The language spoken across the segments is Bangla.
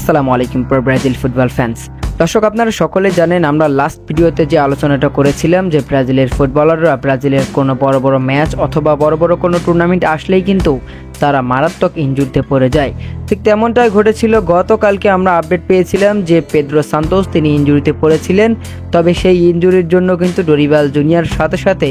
আসসালামু আলাইকুম ব্রাজিল ফুটবল ফ্যান্স। দর্শক, আপনারা সকলে জানেন আমরা লাস্ট ভিডিওতে যে আলোচনাটা করেছিলাম যে ব্রাজিলের ফুটবলাররা ব্রাজিলের কোনো বড় বড় ম্যাচ অথবা বড় বড় কোনো টুর্নামেন্ট আসলেই কিন্তু তারা মারাত্মক ইনজুরিতে পড়ে যায়। ঠিক তেমনটাই ঘটেছিল। গতকালকে আমরা আপডেট পেয়েছিলাম যে পেদ্রো সান্তোস তিনি ইনজুরিতে পড়েছিলেন, তবে সেই ইনজুরির জন্য কিন্তু ডরিবাল জুনিয়র সাথে সাথে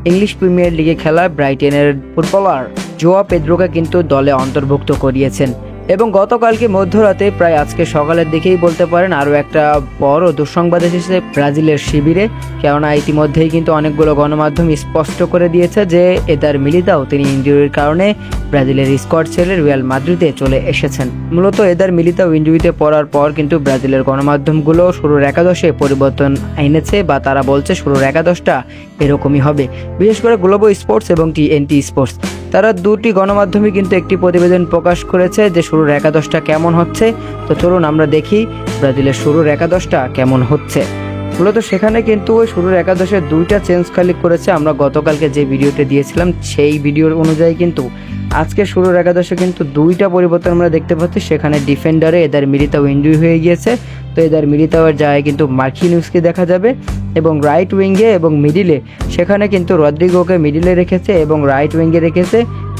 ইংলিশ প্রিমিয়ার লিগে খেলা ব্রাইটনের ফুটবলার জোয়া পেদ্রোকে কিন্তু দলে অন্তর্ভুক্ত করিয়েছেন। এবং গতকালকে মধ্যরাতে প্রায় আজকে সকালের দিকেই বলতে পারেন আরও একটা বড় দুঃসংবাদ এসেছে ব্রাজিলের শিবিরে, কেননা ইতিমধ্যেই কিন্তু অনেকগুলো গণমাধ্যম স্পষ্ট করে দিয়েছে যে এদার মিলিতাও তিনি ইনজুরির কারণে ব্রাজিলের স্কোয়াড ছেড়ে রিয়াল মাদ্রিদে চলে এসেছেন। মূলত এদার মিলিতাও ইনজুরিতে পড়ার পর কিন্তু ব্রাজিলের গণমাধ্যমগুলো শুরুর একাদশে পরিবর্তন এনেছে, বা তারা বলছে শুরুর একাদশটা এরকমই হবে। বিশেষ করে গ্লোবো স্পোর্টস এবং TNT স্পোর্টস, তারা দুটি গণমাধ্যমে কিন্তু একটি প্রতিবেদন প্রকাশ করেছে যে শুরুর একাদশটা কেমন হচ্ছে। তো চলুন আমরা দেখি ব্রাজিলের শুরুর একাদশটা কেমন হচ্ছে। মূলত সেখানে কিন্তু ওই শুরুর একাদশে দুইটা চেঞ্জ খালি করেছে। আমরা গতকালকে যে ভিডিওতে দিয়েছিলাম সেই ভিডিওর অনুযায়ী কিন্তু আজকে শুরুর একাদশে কিন্তু দুইটা পরিবর্তন আমরা দেখতে পাচ্ছি। সেখানে ডিফেন্ডারে এদার মিলিতাও ইনজুরি হয়ে গিয়েছে, তো এদার মিলিতাওয়ের জায়গায় কিন্তু মার্কিনিউসকে দেখা যাবে, এবং রাইট উইঙ্গে এবং মিডিলে সেখানে কিন্তু রদ্রিগোকে মিডিলে রেখেছে এবং রাইট উইঙ্গে রেখেছে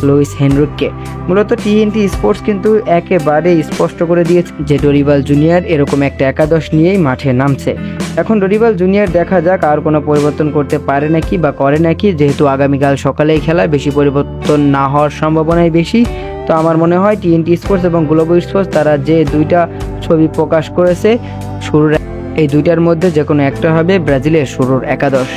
লুইস হেনরিককে। মূলত TNT স্পোর্টস কিন্তু একেবারে স্পষ্ট করে দিয়েছে যে ডরিবাল জুনিয়র এরকম একটা একাদশ নিয়েই মাঠে নামছে। এখন ডরিবাল জুনিয়র দেখা যাক আর কোনো পরিবর্তন করতে পারে নাকি বা করে নাকি, যেহেতু আগামীকাল সকালেই খেলা, বেশি পরিবর্তন না হওয়ার সম্ভাবনাই বেশি। তো আমার মনে হয় TNT স্পোর্টস এবং গ্লোবো স্পোর্টস তারা যে দুইটা ছবি প্রকাশ করেছে শুরুর, এই দুইটার মধ্যে যে কোনো একটা হবে ব্রাজিলের শুরুর একাদশ।